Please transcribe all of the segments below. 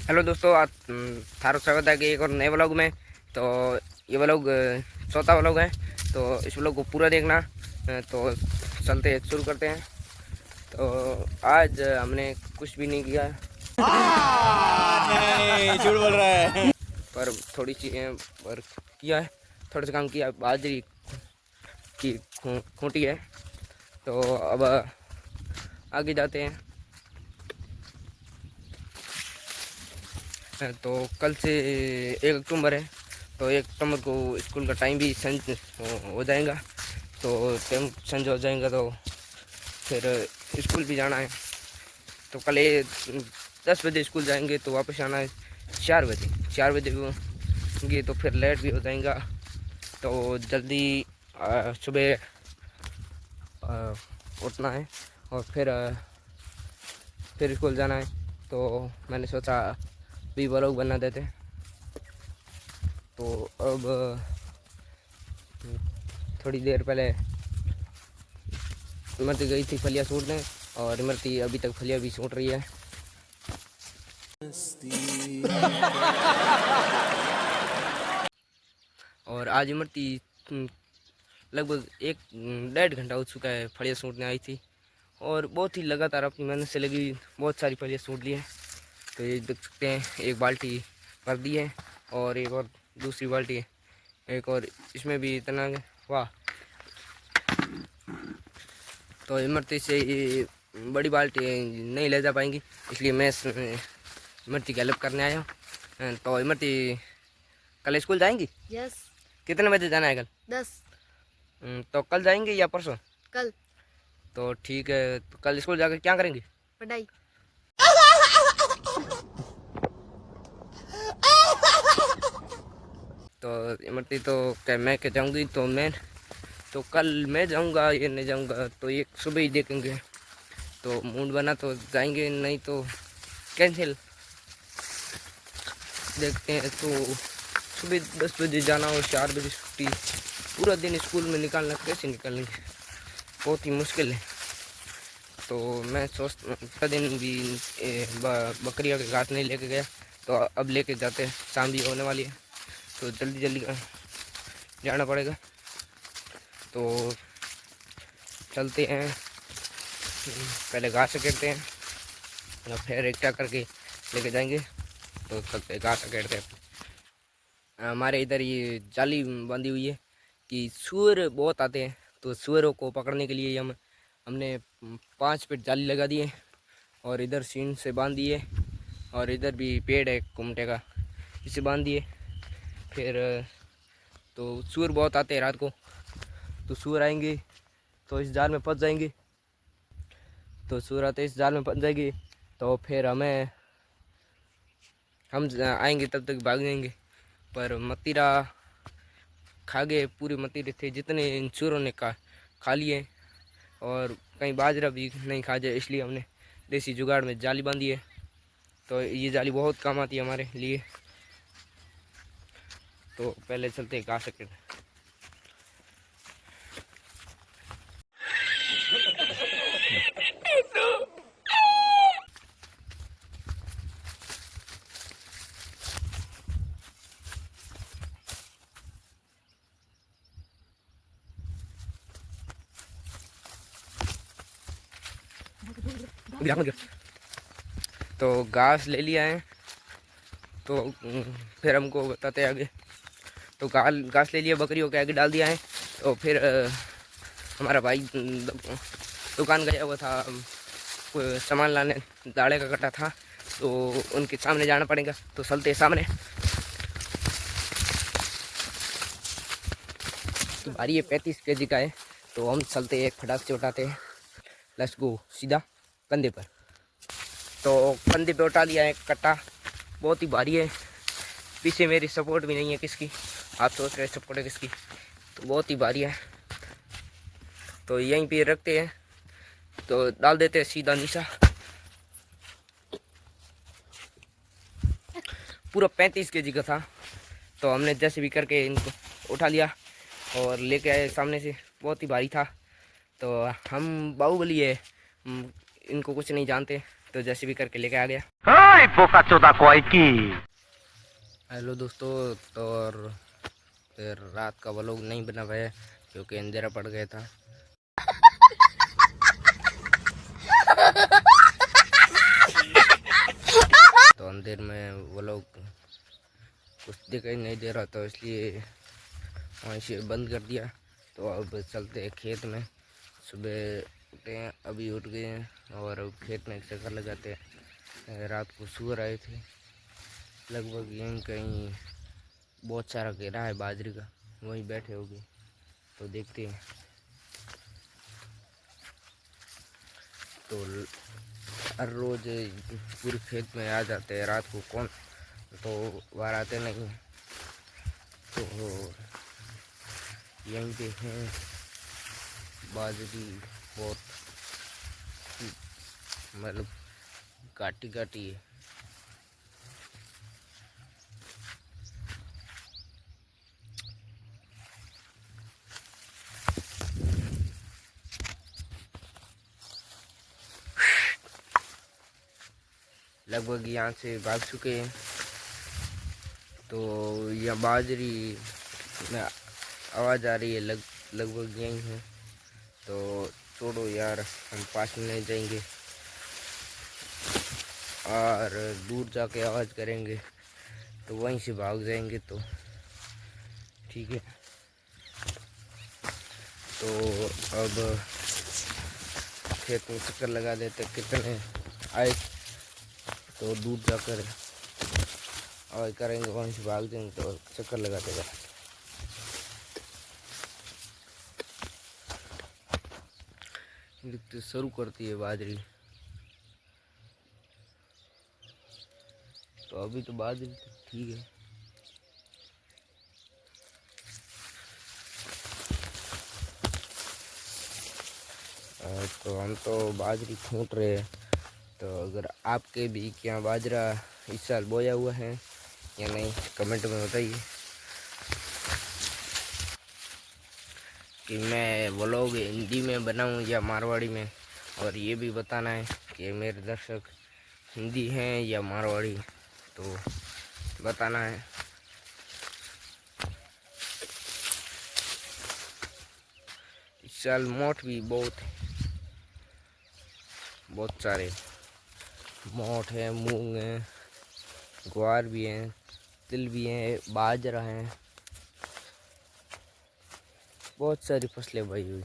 Hello दोस्तों, आज थारा स्वागत है कि एक और नए व्लॉग में। तो ये व्लॉग चौथा व्लॉग है, तो इस व्लॉग को पूरा देखना। तो चलते शुरू करते हैं। तो आज हमने कुछ भी नहीं किया नहीं, झूठ बोल रहा है। पर थोड़ी चीज़ें पर किया है, थोड़ा सा काम किया। बाजरी की खूंटी है। तो अब आगे जाते हैं। तो कल से 1 अक्टूबर है, तो 1 अक्टूबर को स्कूल का टाइम भी संज हो जाएगा। तो टाइम संज हो जाएगा तो फिर स्कूल भी जाना है। तो कल 10 बजे स्कूल जाएंगे, तो वापस आना है 4 बजे। 4 बजे होंगे तो फिर लेट भी हो जाएगा। तो जल्दी सुबह उठना है और फिर स्कूल जाना है। तो मैंने सोचा भी व्लॉग बना देते। तो अब थोड़ी देर पहले इमरती गई थी फलियाँ सूटने, और इमरती अभी तक फलियाँ भी सूट रही है। और आज इमरती लगभग 1 डेढ़ घंटा हो चुका है फलियाँ सूटने आई थी, और बहुत ही लगातार अपनी मेहनत से लगी, बहुत सारी फलियाँ सूट ली हैं। तो ये देख सकते हैं, एक बाल्टी भर दी है और एक और दूसरी बाल्टी है, एक और इसमें भी इतना। वाह। तो इमरती से ये बड़ी बाल्टी नहीं ले जा पाएंगी, इसलिए मैं इमरती की हेल्प करने आया हूँ। तो इमरती कल स्कूल जाएंगी? यस। कितने बजे जाना है कल? 10। तो कल जाएंगे या परसों? कल। तो ठीक है, तो कल स्कूल जाकर क्या करेंगे? पढ़ाई। तो इमरती तो क्या मैं क्या जाऊँगी, तो मैं तो कल मैं जाऊँगा ये नहीं जाऊँगा, तो ये सुबह ही देखेंगे। तो मूड बना तो जाएंगे, नहीं तो कैंसिल। देखते हैं। तो सुबह 10 बजे जाना और 4 बजे छुट्टी, पूरा दिन स्कूल में निकालना कैसे निकालेंगे, बहुत ही मुश्किल है। तो मैं सोचता दिन भी बकरियों के घास नहीं लेके गया, तो अब लेके जाते हैं। शाम भी होने वाली है, तो जल्दी जल्दी जाना पड़ेगा। तो चलते हैं, पहले घास सकेटते हैं और फिर एकटा करके लेके जाएंगे। तो चलते हैं, घास सकेटते हैं। हमारे इधर ये जाली बंधी हुई है कि सुअर बहुत आते हैं, तो सुअरों को पकड़ने के लिए हमने 5 फीट जाली लगा दी है, और इधर सीन से बांध दिए, और इधर भी पेड़ है कुमटे का, इसे बांध दिए। फिर तो सुअर बहुत आते हैं रात को, तो सुअर आएंगे तो इस जाल में फंस जाएंगे। तो सुअर आते इस जाल में फंस जाएगी, तो फिर हम आएंगे तब तक भाग जाएंगे। पर मतीरा खा गए, पूरे मतीरे थे जितने इन सुअरों ने खा लिए, और कहीं बाजरा भी नहीं खा जाए, इसलिए हमने देसी जुगाड़ में जाली बांधी है। तो ये जाली बहुत काम आती है हमारे लिए। तो पहले चलते हैं घास सकेट। तो घास ले लिया है, तो फिर हमको बताते आगे। तो घास ले लिया, बकरियों के आगे डाल दिया है। तो फिर हमारा भाई दुकान गया हुआ था, कोई सामान लाने, दाड़े का कट्टा था, तो उनके सामने जाना पड़ेगा। तो चलते सामने। तो भारी ये 35 kg का है, तो हम चलते एक फटाक से उठाते हैं। लेट्स गो, सीधा कंधे पर। तो कंधे पे उठा लिया है कट्टा, बहुत ही भारी है। पीछे मेरी सपोर्ट भी नहीं है किसकी, आप सोच रहे सपोर्ट है किसकी, तो बहुत ही भारी है। तो यहीं पे रखते हैं, तो डाल देते हैं सीधा नीचा। पूरा 35 kg का था, तो हमने जैसे भी करके इनको उठा लिया और लेके आए सामने से। बहुत ही भारी था। तो हम बाहुबली है, इनको कुछ नहीं जानते, तो जैसे भी करके लेके आ गया। पोका चोदा कोई की। हेलो दोस्तों, तो और फिर रात का व्लॉग नहीं बना पाया क्योंकि अंधेरा पड़ गया था। तो अंधेर में व्लॉग कुछ दिखाई नहीं दे रहा था, इसलिए वहीं से बंद कर दिया। तो अब चलते हैं खेत में। सुबह उठे हैं, अभी उठ गए हैं और अब खेत में एक चक्कर लगाते हैं। रात को सूअर आए थे, लगभग यहीं कहीं बहुत सारा घेरा है बाजरी का, वहीं बैठे होंगे, तो देखते हैं। तो हर रोज पूरे खेत में आ जाते हैं रात को, कौन तो बाहर आते नहीं हैं। तो यहीं पे हैं बाजरी, बहुत मतलब काटी काटी है। लगभग यहाँ से भाग चुके हैं। तो यह बाजरी में आवाज़ आ रही है, लगभग यहीं है। तो छोड़ो यार, हम पास में नहीं जाएंगे और दूर जाके आवाज़ करेंगे तो वहीं से भाग जाएंगे, तो ठीक है। तो अब खेत में चक्कर लगा देते, कितने आए तो दूर जाकर आवाज़ करेंगे, वहीं से भाग जाएंगे तो चक्कर लगा देगा। तो शुरू करती है बाजरी। तो अभी तो बाजरी तो ठीक है। तो हम तो बाजरी खूंट रहे हैं। तो अगर आपके भी क्या बाजरा इस साल बोया हुआ है या नहीं, कमेंट में बताइए कि मैं व्लॉग हिंदी में बनाऊं या मारवाड़ी में। और ये भी बताना है कि मेरे दर्शक हिंदी हैं या मारवाड़ी, तो बताना है। इस साल मोठ भी बहुत सारे मोठ है, मूंग है, ग्वार भी है, तिल भी है, बाजरा है, बहुत सारी फसलें बोई हुई।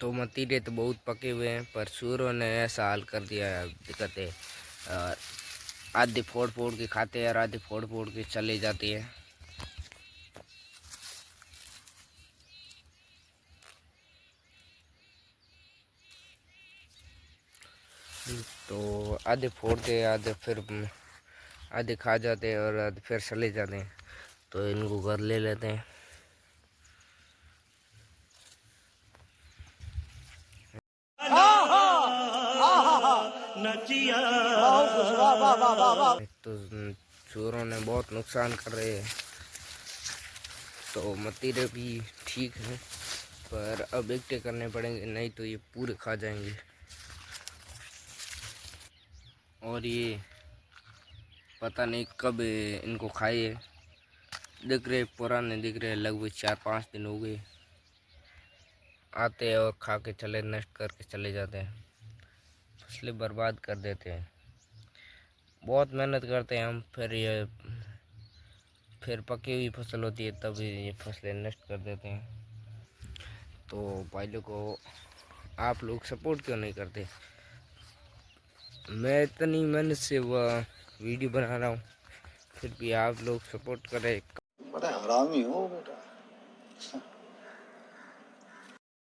तो मतीरे तो बहुत पके हुए हैं, पर सूरों ने ऐसा हाल कर दिया है, दिक्कत है। और आधे फोड़ फोड़ के खाते हैं और आधे फोड़ फोड़ के चले जाते हैं। तो आधे फोड़ते, आधे फिर आधे खा जाते हैं और आधे फिर चले जाते हैं। तो इनको घर ले लेते हैं। तो चोरों ने बहुत नुकसान कर रहे हैं। तो मतीरे भी ठीक है, पर अब इकट्ठे करने पड़ेंगे, नहीं तो ये पूरे खा जाएंगे। और ये पता नहीं कब इनको खाए, दिख रहे पुराने दिख रहे, लगभग 4-5 दिन हो गए। आते हैं और खा के चले, नष्ट करके चले जाते हैं, फसलें बर्बाद कर देते हैं। बहुत मेहनत करते हैं हम, फिर पकी हुई फसल होती है तब ये फसलें नष्ट कर देते हैं। तो भाइयों को आप लोग सपोर्ट क्यों नहीं करते? मैं इतनी मेहनत से वह वीडियो बना रहा हूँ, फिर भी आप लोग सपोर्ट करें। बड़ा हरामी हो बेटा।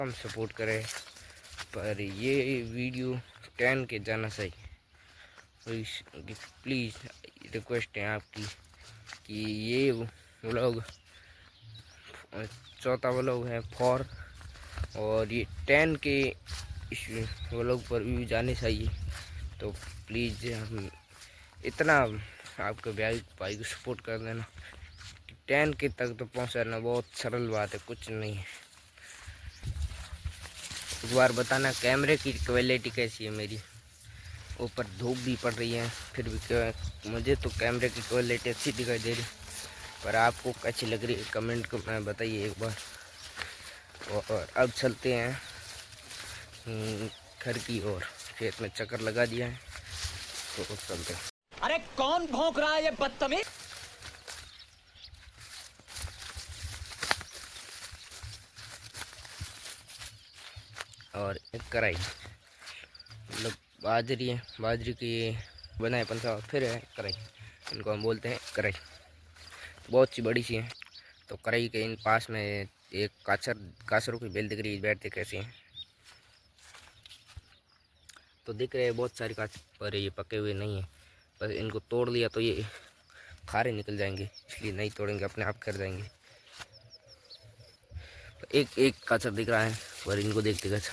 कम सपोर्ट करें, पर ये वीडियो 10 के जाना चाहिए। प्लीज़ रिक्वेस्ट है आपकी कि ये व्लॉग, चौथा व्लॉग है फॉर, और ये 10 के इस व्लॉग पर व्यू जाने चाहिए। तो प्लीज़ हम इतना आपके भाई को सपोर्ट कर देना कि 10 के तक तो पहुंचाना बहुत सरल बात है, कुछ नहीं है। एक बार बताना कैमरे की क्वालिटी कैसी है मेरी। ऊपर धूप भी पड़ रही है, फिर भी मुझे तो कैमरे की क्वालिटी अच्छी दिखाई दे रही, पर आपको अच्छी लग रही है कमेंट में बताइए एक बार। और अब चलते हैं घर की ओर। खेत में चक्कर लगा दिया है तो चलते हैं। अरे कौन भौंक रहा है ये बदतमीज? और एक कढ़ाई, मतलब बाजरी है, बाजरी की बनाए पंचा, फिर है कढ़ाई, इनको हम बोलते हैं कढ़ाई। बहुत सी बड़ी सी है। तो कढ़ाई के इन पास में एक काचरों की बेल दिख रही है, बैठते कैसे हैं तो दिख रहे हैं बहुत सारी काच, पर ये पके हुए नहीं है। बस इनको तोड़ लिया तो ये खारे निकल जाएंगे, इसलिए नहीं तोड़ेंगे, अपने आप कर जाएंगे। तो एक एक काचर दिख रहा है, पर इनको देखते कैसा,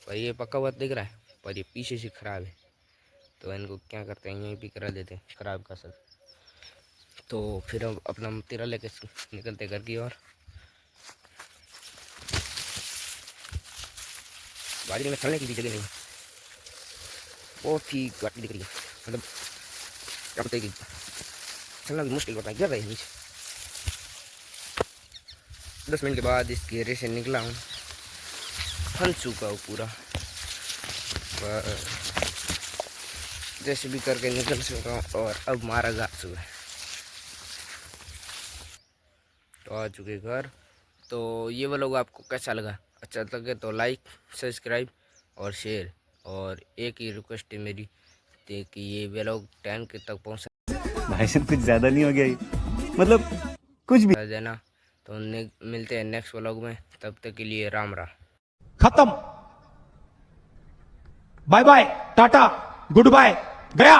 पर ये पका हुआ दिख रहा है, पर ये पीछे से खराब है। तो इनको क्या करते हैं, यहीं भी करा देते हैं खराब काचर। तो फिर हम अपना मतीरा लेके निकलते घर की ओर। बाजरी में चलने की भी जगह नहीं, बहुत ही घाटी दिख रही है, मतलब क्या बताइए कि चलना भी मुश्किल होता है, गिर रही है नीचे। 10 मिनट के बाद इस घेरे से निकला हूँ, फंस चुका हूँ पूरा, पर जैसे भी करके निकल चुका हूँ और अब मारा जा चुका है। तो आ चुके घर। तो ये व्लॉग आपको कैसा लगा, अच्छा लगे तो लाइक, सब्सक्राइब और शेयर। और एक ही रिक्वेस्ट है मेरी कि ये व्लॉग 10 के तक पहुँचा भाई साहब कुछ ज्यादा नहीं हो गया ये? मतलब कुछ भी देना। तो मिलते हैं नेक्स्ट व्लॉग में, तब तक के लिए राम राम। खत्म, bye bye, tata, good bye, गया।